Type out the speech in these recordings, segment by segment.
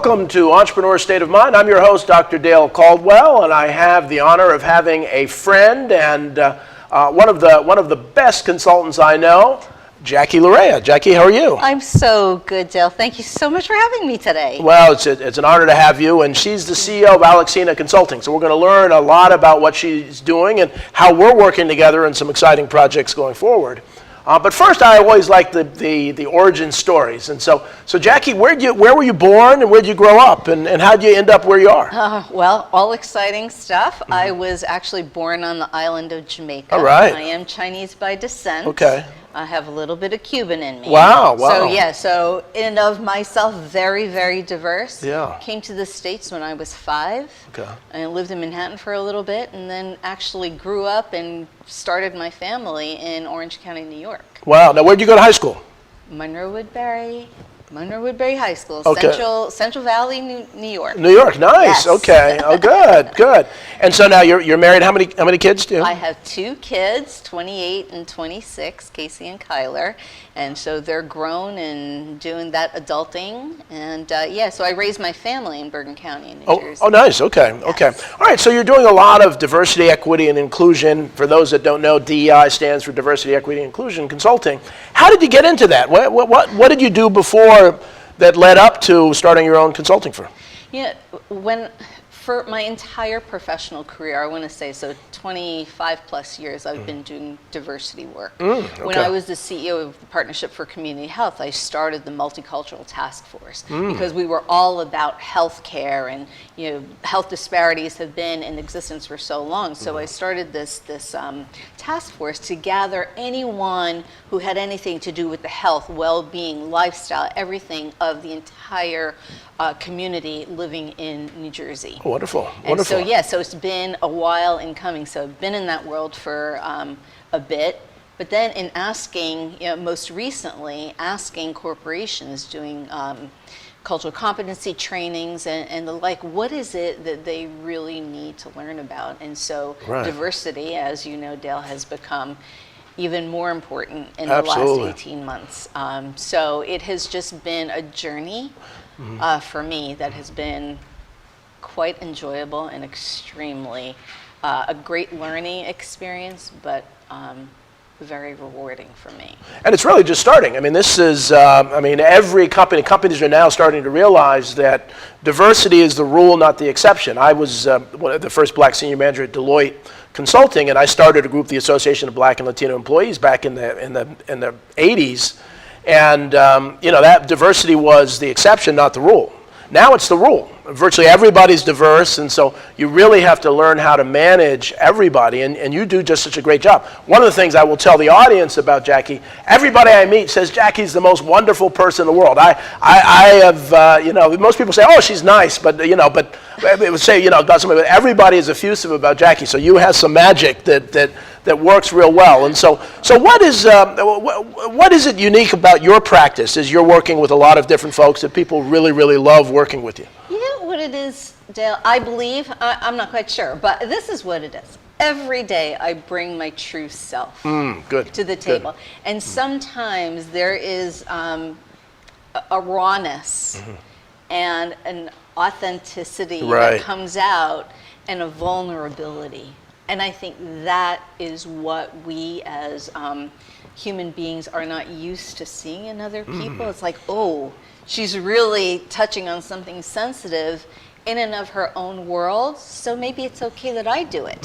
Welcome to Entrepreneur State of Mind. I'm your host, Dr. Dale Caldwell, and I have the honor of having a friend and one of the best consultants I know, Jackie Lue Raia. Jackie, how are you? I'm so good, Dale. Thank you so much for having me today. Well, it's an honor to have you, and she's the CEO of ALEXENA Consulting. So we're going to learn a lot about what she's doing and how we're working together in some exciting projects going forward. But first, I always like the origin stories. And so Jackie, where were you born and where did you grow up, and how did you end up where you are? Well, all exciting stuff. Mm-hmm. I was actually born on the island of Jamaica. All right. I am Chinese by descent. Okay. I have a little bit of Cuban in me. Wow, wow. So yeah, so in and of myself, very, very diverse. Yeah. Came to the States when I was 5. Okay. And lived in Manhattan for a little bit, and then actually grew up and started my family in Orange County, New York. Wow. Now, where did you go to high school? Monroe Woodbury High School, okay. Central Valley, New York. New York, nice. Yes. Okay. Oh, good, good. And so now you're married. How many kids do you have? I have 2 kids, 28 and 26, Casey and Kyler, and so they're grown and doing that adulting. And yeah, so I raised my family in Bergen County in New Jersey. Oh, nice. Okay, yes. Okay. All right. So you're doing a lot of diversity, equity, and inclusion. For those that don't know, DEI stands for Diversity, Equity, and Inclusion Consulting. How did you get into that? What did you do before that led up to starting your own consulting firm? Yeah, for my entire professional career, I want to say, so 25 plus years, I've been doing diversity work. Okay. When I was the CEO of the Partnership for Community Health, I started the Multicultural Task Force because we were all about health care, and health disparities have been in existence for so long. So I started this task force to gather anyone who had anything to do with the health, well-being, lifestyle, everything of the entire community living in New Jersey. Wonderful, and wonderful. So yeah, so it's been a while in coming. So I've been in that world for a bit, but then in asking, most recently, asking corporations doing cultural competency trainings and the like, what is it that they really need to learn about? And so diversity, as you know, Dale, has become even more important in the last 18 months. So it has just been a journey for me that has been quite enjoyable and extremely a great learning experience, but very rewarding for me. And it's really just starting. I mean, this is, every companies are now starting to realize that diversity is the rule, not the exception. I was one of the first black senior manager at Deloitte Consulting, and I started a group, the Association of Black and Latino Employees, back in the 80s. And that diversity was the exception, not the rule. Now it's the rule. Virtually everybody's diverse, and so you really have to learn how to manage everybody, and you do just such a great job. One of the things I will tell the audience about Jackie, everybody I meet says Jackie's the most wonderful person in the world. I have, most people say, oh, she's nice, but it would say, about somebody, but everybody is effusive about Jackie, so you have some magic that works real well. And so what is it unique about your practice as you're working with a lot of different folks that people really, really love working with you? What it is, Dale, I believe, I'm not quite sure, but this is what it is. Every day I bring my true self to the table. Good. And sometimes there is a rawness and an authenticity that comes out, and a vulnerability. And I think that is what we as human beings are not used to seeing in other people. It's like, oh, she's really touching on something sensitive in and of her own world, so maybe it's okay that I do it.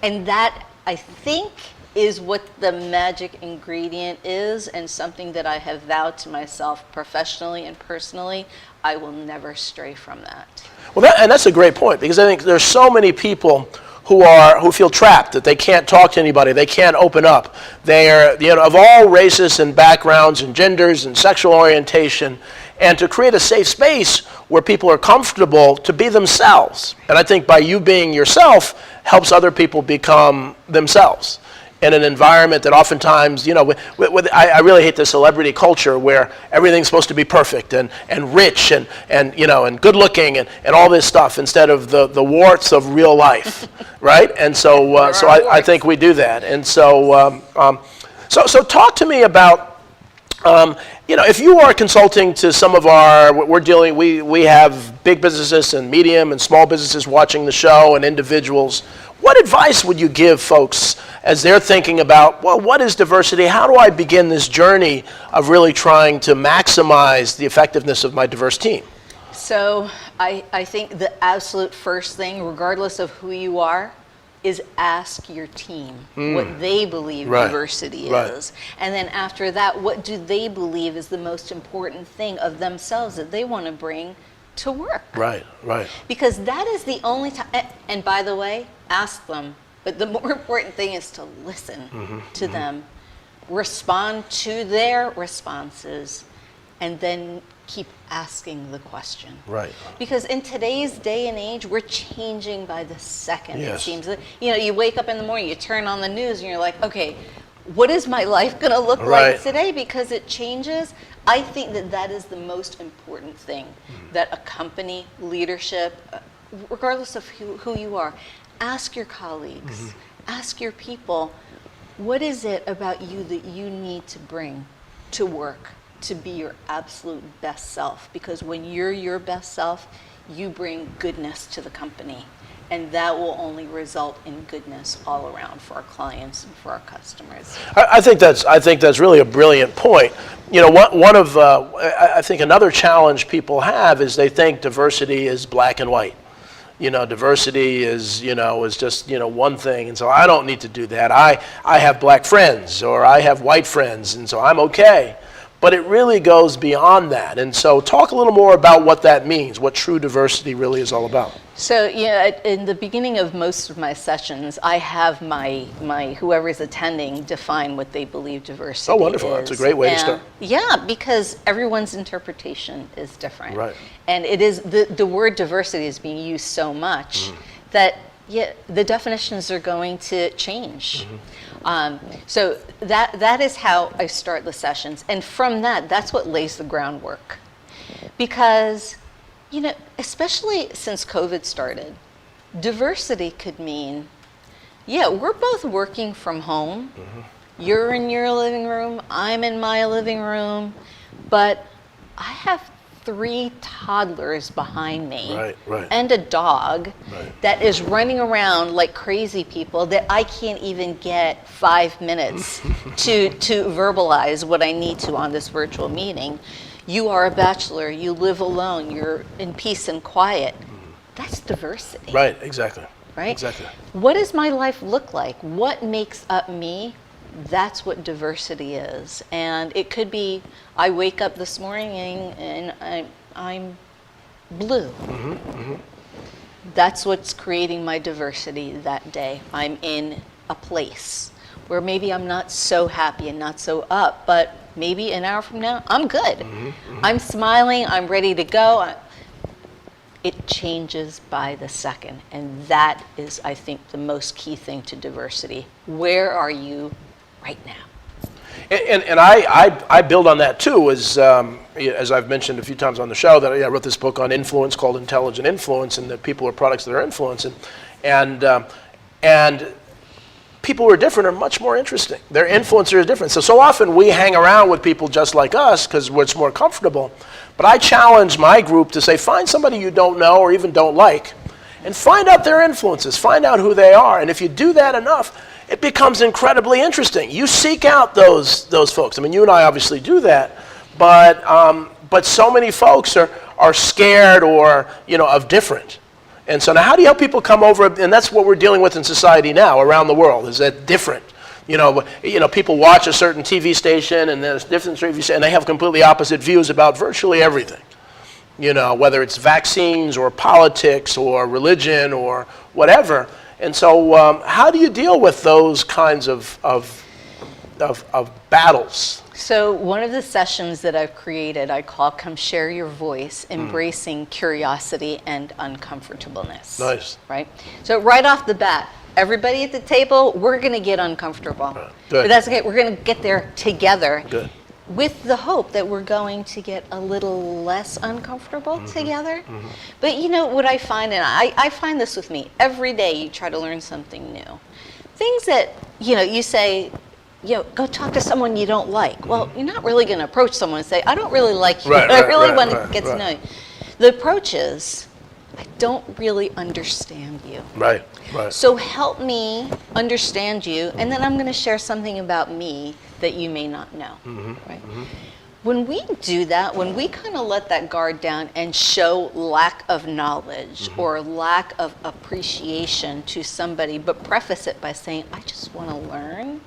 And that, I think, is what the magic ingredient is, and something that I have vowed to myself professionally and personally. I will never stray from that. Well, that's a great point, because I think there's so many people who feel trapped, that they can't talk to anybody, they can't open up. They are, of all races and backgrounds and genders and sexual orientation, and to create a safe space where people are comfortable to be themselves. And I think by you being yourself helps other people become themselves in an environment that oftentimes, I really hate the celebrity culture where everything's supposed to be perfect and rich and good looking and all this stuff, instead of the warts of real life, right? And so I think we do that. And so talk to me about If you are consulting to some of we have big businesses and medium and small businesses watching the show and individuals. What advice would you give folks as they're thinking about, well, what is diversity? How do I begin this journey of really trying to maximize the effectiveness of my diverse team? So I think the absolute first thing, regardless of who you are, is ask your team what they believe diversity is. And then after that, what do they believe is the most important thing of themselves that they want to bring to work? Right. Because that is the only time, and by the way, ask them. But the more important thing is to listen to them, respond to their responses, and then keep asking the question. Right. Because in today's day and age, we're changing by the second. Yes. It seems that, you wake up in the morning, you turn on the news, and you're like, okay, what is my life going to look like today? Because it changes. I think that is the most important thing that a company, leadership, regardless of who you are, ask your colleagues, ask your people, what is it about you that you need to bring to work to be your absolute best self? Because when you're your best self, you bring goodness to the company, and that will only result in goodness all around for our clients and for our customers. I think that's really a brilliant point. I think another challenge people have is they think diversity is black and white. Diversity is just one thing, and so I don't need to do that. I have black friends or I have white friends, and so I'm okay. But it really goes beyond that. And so talk a little more about what that means, what true diversity really is all about. So in the beginning of most of my sessions, I have my whoever's attending define what they believe diversity is. Oh, wonderful. That's a great way to start. Yeah, because everyone's interpretation is different. Right. And it is the word diversity is being used so much that the definitions are going to change. So that is how I start the sessions. And from that's what lays the groundwork. Because, especially since COVID started, diversity could mean, we're both working from home. You're in your living room, I'm in my living room, but I have 3 toddlers behind me and a dog that is running around like crazy people that I can't even get 5 minutes to verbalize what I need to on this virtual meeting. You are a bachelor, you live alone, you're in peace and quiet. That's diversity. Right, exactly. Right? Exactly. What does my life look like? What makes up me? That's what diversity is. And it could be, I wake up this morning and I'm blue. That's what's creating my diversity that day. I'm in a place where maybe I'm not so happy and not so up, but maybe an hour from now, I'm good. I'm smiling, I'm ready to go. It changes by the second. And that is, I think, the most key thing to diversity. Where are you right now? And I build on that too, as I've mentioned a few times on the show, that I wrote this book on influence called Intelligent Influence, and that people are products that are influencing. And people who are different are much more interesting. Their influencer is different. So often we hang around with people just like us because it's more comfortable. But I challenge my group to say, find somebody you don't know or even don't like, and find out their influences, find out who they are. And if you do that enough, it becomes incredibly interesting. You seek out those folks. I mean, you and I obviously do that, but so many folks are scared or of different. And so now, how do you help people come over? And that's what we're dealing with in society now around the world. Is that different? People watch a certain TV station and there's different TV stations, and they have completely opposite views about virtually everything. Whether it's vaccines or politics or religion or whatever. And so, how do you deal with those kinds of battles? So one of the sessions that I've created, I call "Come Share Your Voice," embracing curiosity and uncomfortableness. Nice. Right. So right off the bat, everybody at the table, we're going to get uncomfortable. Good. But that's okay. We're going to get there together. Good. With the hope that we're going to get a little less uncomfortable together. But what I find, and I find this with me, every day you try to learn something new. Things that, you say, go talk to someone you don't like. Well, you're not really going to approach someone and say, I don't really like you. Right, I right, really right, want to right, get to right. know you. The approach is, I don't really understand you. Right, right. So help me understand you, and then I'm going to share something about me that you may not know. Right? When we do that, when we kind of let that guard down and show lack of knowledge or lack of appreciation to somebody, but preface it by saying, I just want to learn,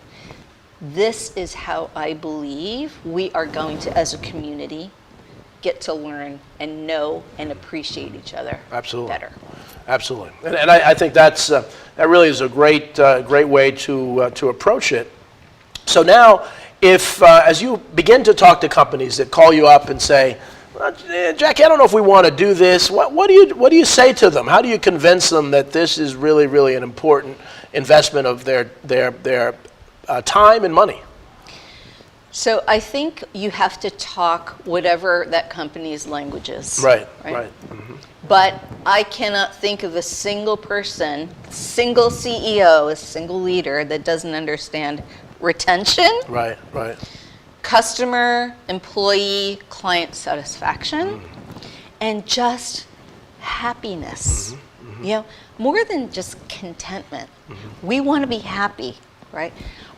this is how I believe we are going to, as a community, get to learn and know and appreciate each other better. Absolutely. And I think that really is a great way to approach it. So now, if as you begin to talk to companies that call you up and say, Jackie, I don't know if we want to do this, what do you say to them? How do you convince them that this is really, really an important investment of their time and money? So I think you have to talk whatever that company's language is. Right. But I cannot think of a single person, single CEO, a single leader that doesn't understand retention, Right. customer, employee, client satisfaction, and just happiness. More than just contentment. We want to be happy, right?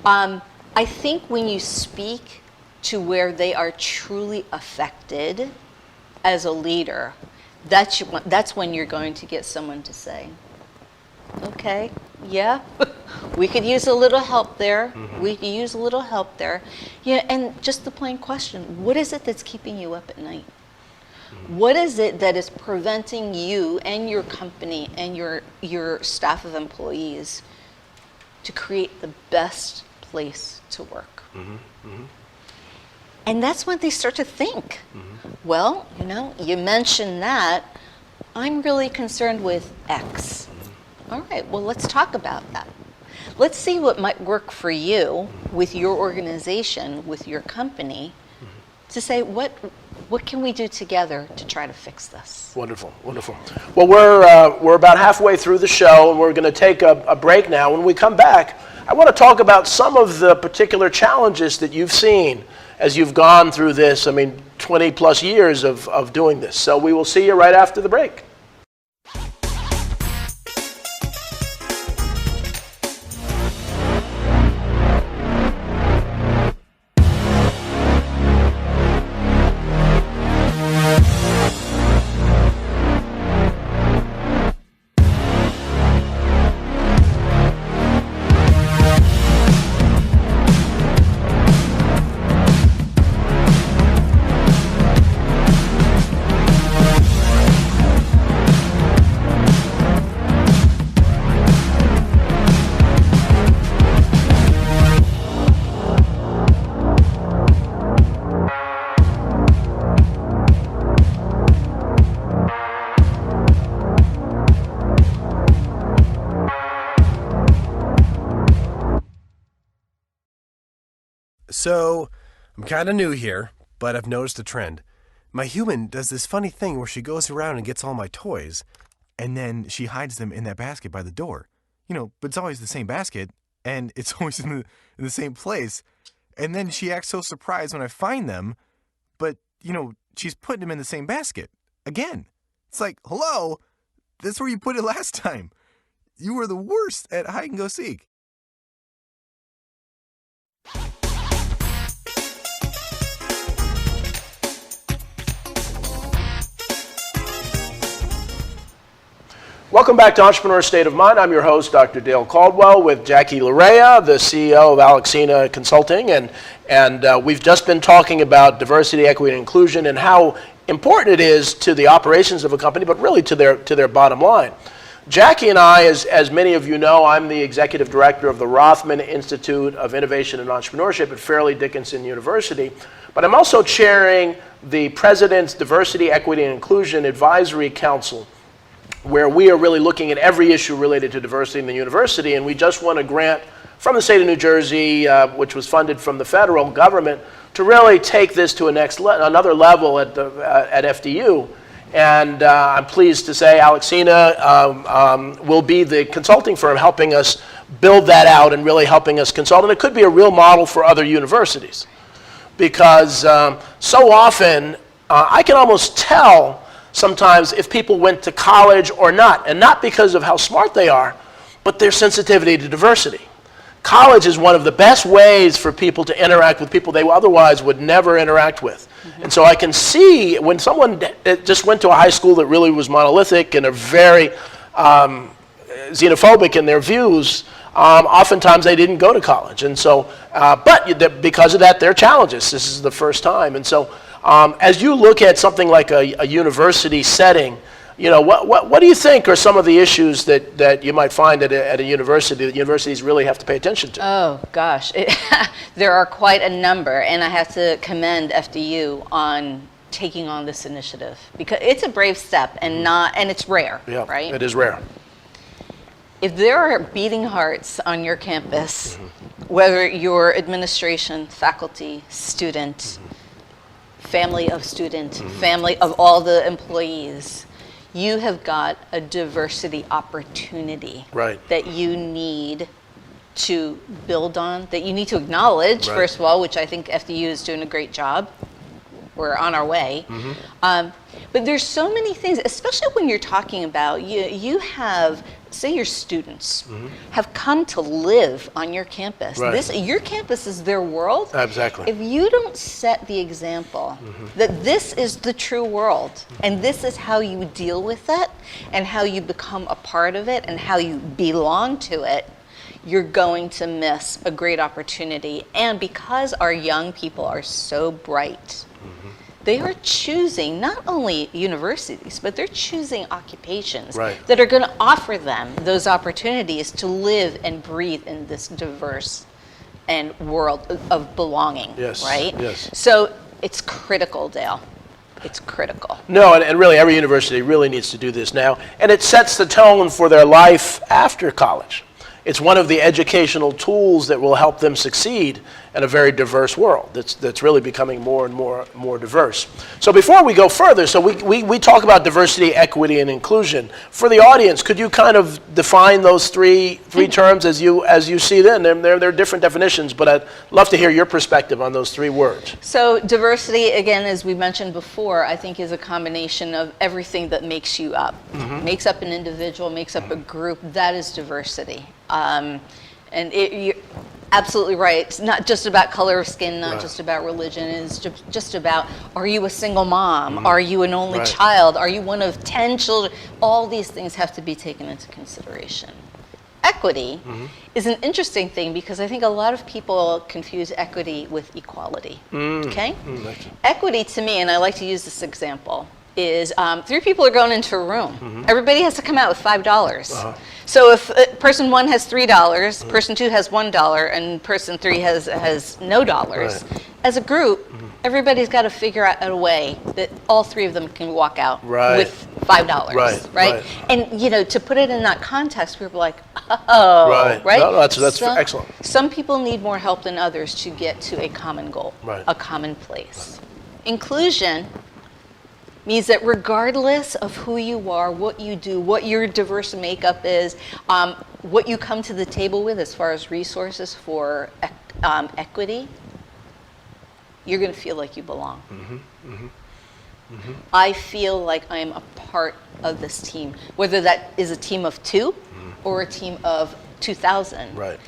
I think when you speak to where they are truly affected as a leader, that's when you're going to get someone to say, okay, yeah, we could use a little help there. We could use a little help there. Yeah, and just the plain question, what is it that's keeping you up at night? What is it that is preventing you and your company and your staff of employees to create the best place to work? And that's when they start to think, well, you mentioned that. I'm really concerned with X. All right, well, let's talk about that. Let's see what might work for you with your organization, with your company, to say, what can we do together to try to fix this? Wonderful. Well, we're about halfway through the show, and we're going to take a break now. When we come back, I want to talk about some of the particular challenges that you've seen as you've gone through this, 20 plus years of doing this. So we will see you right after the break. So, I'm kind of new here, but I've noticed a trend. My human does this funny thing where she goes around and gets all my toys, and then she hides them in that basket by the door. But it's always the same basket, and it's always in the same place. And then she acts so surprised when I find them, but, she's putting them in the same basket. Again. It's like, hello, that's where you put it last time. You were the worst at hide and go seek. Welcome back to Entrepreneur State of Mind. I'm your host, Dr. Dale Caldwell, with Jackie Lue Raia, the CEO of ALEXENA Consulting, and we've just been talking about diversity, equity, and inclusion, and how important it is to the operations of a company, but really to their bottom line. Jackie and I, as many of you know, I'm the executive director of the Rothman Institute of Innovation and Entrepreneurship at Fairleigh Dickinson University, but I'm also chairing the President's Diversity, Equity, and Inclusion Advisory Council, where we are really looking at every issue related to diversity in the university, and we just won a grant from the state of New Jersey, which was funded from the federal government, to really take this to another level at FDU. And I'm pleased to say ALEXENA will be the consulting firm helping us build that out and really helping us consult. And it could be a real model for other universities. Because so often, I can almost tell sometimes if people went to college or not. And not because of how smart they are, but their sensitivity to diversity. College is one of the best ways for people to interact with people they otherwise would never interact with. And so I can see when someone just went to a high school that really was monolithic and are very xenophobic in their views, oftentimes they didn't go to college. And so, but because of that, there are challenges. This is the first time. And so as you look at something like a university setting, you know, what do you think are some of the issues that you might find at a university that universities really have to pay attention to? Oh, gosh. There are quite a number, and I have to commend FDU on taking on this initiative because it's a brave step and it's rare, Yeah, right? it is rare. If there are beating hearts on your campus, whether you're administration, faculty, student, family of student, family of all the employees, you have got a diversity opportunity that you need to build on, that you need to acknowledge, first of all, which I think FDU is doing a great job. We're on our way. But there's so many things, especially when you're talking about, you have, say your students have come to live on your campus. Your campus is their world. Exactly. If you don't set the example that this is the true world and this is how you deal with it and how you become a part of it and how you belong to it, you're going to miss a great opportunity. And because our young people are so bright, they are choosing not only universities, but they're choosing occupations that are going to offer them those opportunities to live and breathe in this diverse and world of belonging, right? Yes. So it's critical, Dale. It's critical. No, and really every university really needs to do this now. And it sets the tone for their life after college. It's one of the educational tools that will help them succeed in a very diverse world that's really becoming more and more diverse. So before we go further, so we talk about diversity, equity, and inclusion. For the audience, could you kind of define those three terms as you see them? They're different definitions, but I'd love to hear your perspective on those three words. So diversity, again, as we mentioned before, I think is a combination of everything that makes you up. Makes up an individual, makes up a group. That is diversity. And you're absolutely right. It's not just about color of skin, not just about religion. It's just about, are you a single mom? Are you an only child? Are you one of 10 children? All these things have to be taken into consideration. Equity is an interesting thing because I think a lot of people confuse equity with equality. Okay? Equity to me, and I like to use this example, is three people are going into a room. Everybody has to come out with $5. So if person one has $3, person two has $1, and person three has no dollars, as a group, everybody's got to figure out a way that all three of them can walk out with $5, right? And you know, to put it in that context, we were like, oh, right? No, that's excellent. Some people need more help than others to get to a common goal, a common place. Inclusion means that regardless of who you are, what you do, what your diverse makeup is, what you come to the table with as far as resources for equity, you're going to feel like you belong. I feel like I am a part of this team, whether that is a team of 2 or a team of 2,000.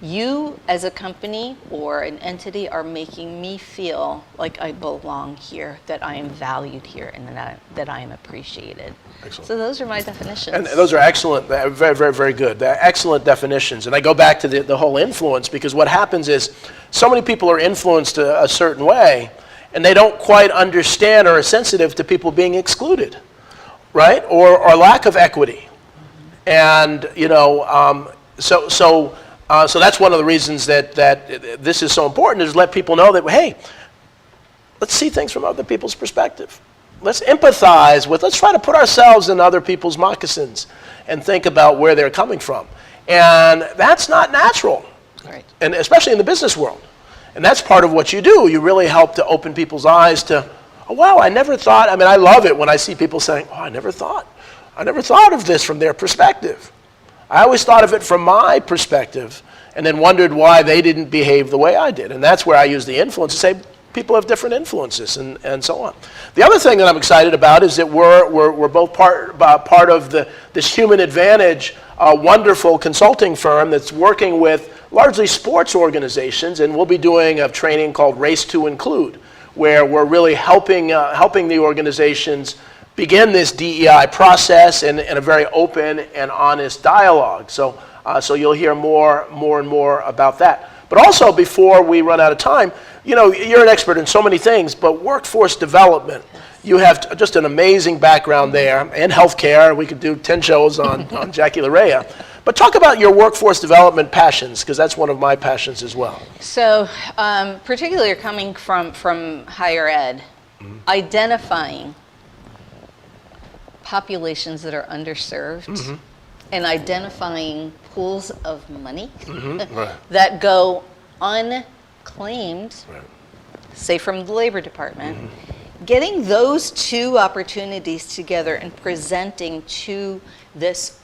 You as a company or an entity are making me feel like I belong here, that I am valued here, and that I am appreciated. Excellent. So those are my definitions. And those are excellent, very, very, very good. They're excellent definitions. And I go back to the whole influence, because what happens is so many people are influenced a certain way, and they don't quite understand or are sensitive to people being excluded, right? Or lack of equity. And, you know, so that's one of the reasons that this is so important, is let people know that, hey, let's see things from other people's perspective. Let's empathize with, let's try to put ourselves in other people's moccasins and think about where they're coming from. And that's not natural, and especially in the business world. And that's part of what you do. You really help to open people's eyes to, oh, wow, I never thought, I mean, I love it when I see people saying, oh, I never thought of this from their perspective. I always thought of it from my perspective and then wondered why they didn't behave the way I did. And that's where I use the influence to say people have different influences and so on. The other thing that I'm excited about is that we're both part of this Human Advantage wonderful consulting firm that's working with largely sports organizations, and we'll be doing a training called Race to Include, where we're really helping the organizations begin this DEI process in a very open and honest dialogue. So you'll hear more and more about that. But also, before we run out of time, you're an expert in so many things, but workforce development, you have just an amazing background there, and healthcare. We could do 10 shows on Jackie Lue Raia. But talk about your workforce development passions, because that's one of my passions as well. So, particularly coming from higher ed, identifying populations that are underserved, and identifying pools of money that go unclaimed, say from the Labor Department, getting those two opportunities together and presenting to this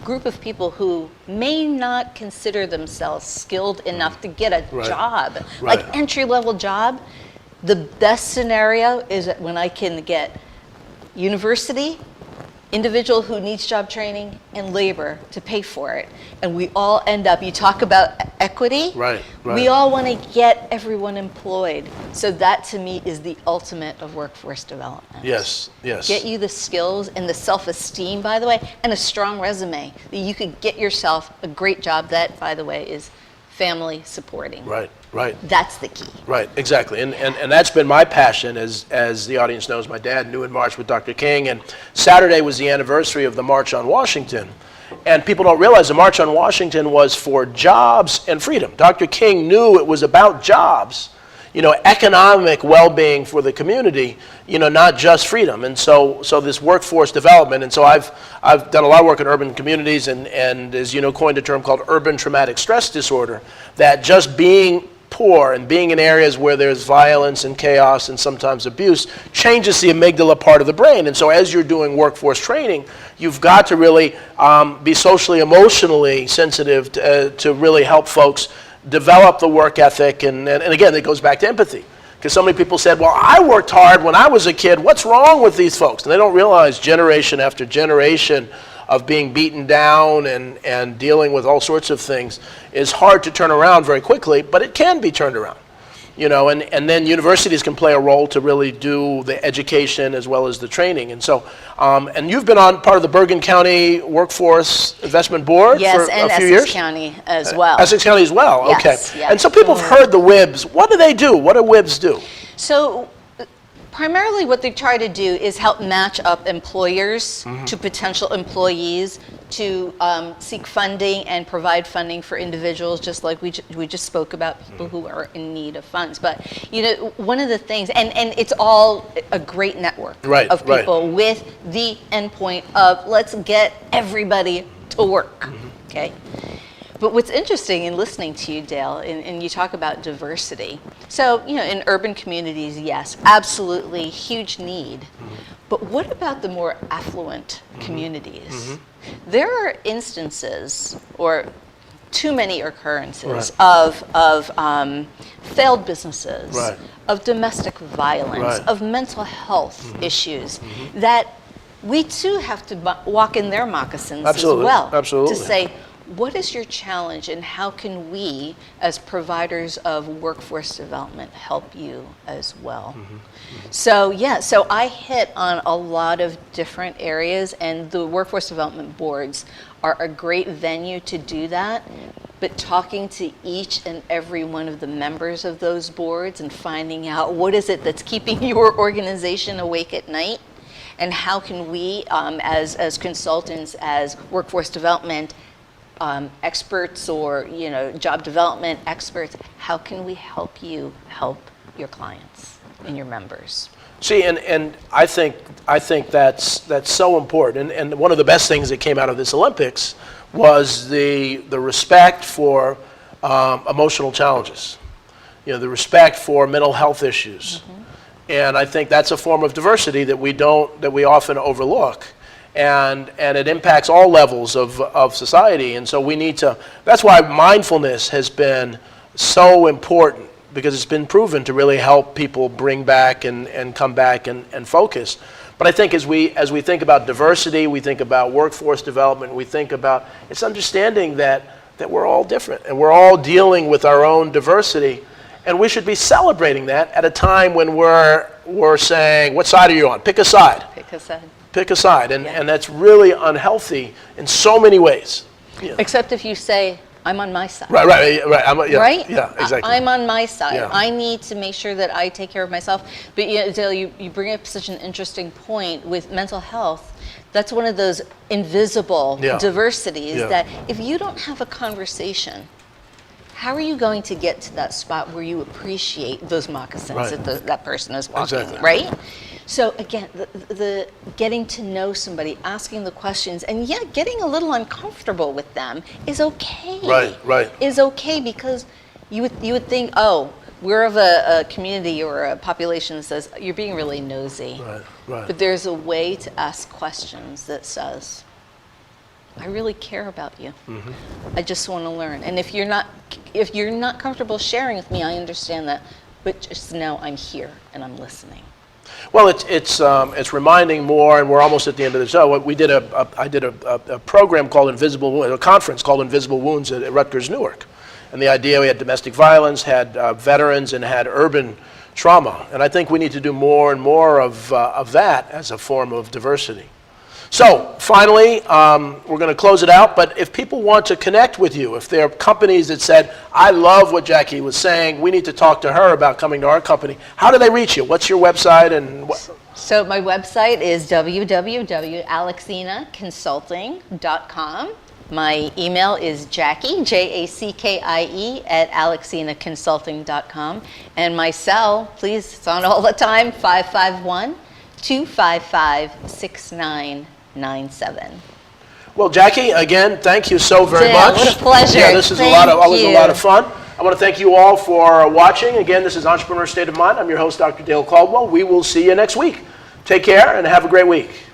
group of people who may not consider themselves skilled enough to get a job, like entry-level job. The best scenario is that when I can get university, individual who needs job training, and labor to pay for it. And we all end up, you talk about equity, we all want to get everyone employed. So that to me is the ultimate of workforce development. Yes. Get you the skills and the self-esteem, by the way, and a strong resume that you could get yourself a great job that, by the way, is family supporting. Right. That's the key. Right, exactly. And that's been my passion. As the audience knows, my dad knew in March with Dr. King, and Saturday was the anniversary of the March on Washington. And people don't realize the March on Washington was for jobs and freedom. Dr. King knew it was about jobs, economic well-being for the community, not just freedom. And so this workforce development, and so I've done a lot of work in urban communities, and as you know, coined a term called urban traumatic stress disorder, that just being poor and being in areas where there's violence and chaos and sometimes abuse changes the amygdala part of the brain. And so as you're doing workforce training, you've got to really be socially, emotionally sensitive to really help folks develop the work ethic. And again, it goes back to empathy. Because so many people said, well, I worked hard when I was a kid. What's wrong with these folks? And they don't realize generation after generation of being beaten down and dealing with all sorts of things is hard to turn around very quickly, but it can be turned around. And then universities can play a role to really do the education as well as the training. And so, and you've been on part of the Bergen County Workforce Investment Board for a few years? Essex County as well. Essex County as well, Yes, okay. yes. And so people have heard the WIBs. What do they do? What do WIBs do? So primarily what they try to do is help match up employers to potential employees to seek funding and provide funding for individuals, just like we just spoke about people who are in need of funds. But one of the things, and it's all a great network of people with the endpoint of let's get everybody to work, okay? But what's interesting in listening to you, Dale, and you talk about diversity. So, in urban communities, yes, absolutely, huge need. But what about the more affluent communities? There are instances, or too many occurrences, of failed businesses, of domestic violence, of mental health issues that we too have to walk in their moccasins as well to say, what is your challenge and how can we, as providers of workforce development, help you as well? So I hit on a lot of different areas, and the workforce development boards are a great venue to do that. But talking to each and every one of the members of those boards and finding out what is it that's keeping your organization awake at night, and how can we, as consultants, as workforce development experts or job development experts, how can we help you help your clients and your members? See, and I think that's so important. And one of the best things that came out of this Olympics was the respect for emotional challenges, the respect for mental health issues. And I think that's a form of diversity that we often overlook. and it impacts all levels of society. And so we need to, that's why mindfulness has been so important, because it's been proven to really help people bring back and come back and focus. But I think as we think about diversity, we think about workforce development, we think about, it's understanding that we're all different and we're all dealing with our own diversity, and we should be celebrating that at a time when we're saying, what side are you on? Pick a side. Pick a side. Pick a side, and that's really unhealthy in so many ways. Yeah. Except if you say, I'm on my side. Right. Yeah, right? Yeah, exactly. I'm on my side. Yeah. I need to make sure that I take care of myself. But you bring up such an interesting point with mental health. That's one of those invisible diversities that if you don't have a conversation, how are you going to get to that spot where you appreciate those moccasins that that person is walking, right? So again, the getting to know somebody, asking the questions, and getting a little uncomfortable with them is okay. Right. Is okay, because you would think, oh, we're of a community or a population that says you're being really nosy. Right. But there's a way to ask questions that says, I really care about you. Mm-hmm. I just want to learn. And if you're not comfortable sharing with me, I understand that. But just know I'm here and I'm listening. Well, it's reminding more, and we're almost at the end of the show. I did a program called Invisible Wounds, a conference called Invisible Wounds at Rutgers Newark, and the idea, we had domestic violence, had veterans, and had urban trauma, and I think we need to do more and more of that as a form of diversity. So finally, we're going to close it out, but if people want to connect with you, if there are companies that said, I love what Jackie was saying, we need to talk to her about coming to our company, how do they reach you? What's your website? So my website is www.alexenaconsulting.com. My email is Jackie, Jackie, @alexenaconsulting.com. And my cell, please, it's on all the time, 551-255-6997. Well, Jackie, again, thank you so very much. What a pleasure. Yeah, this is always a lot of fun. I want to thank you all for watching. Again, this is Entrepreneur State of Mind. I'm your host, Dr. Dale Caldwell. We will see you next week. Take care and have a great week.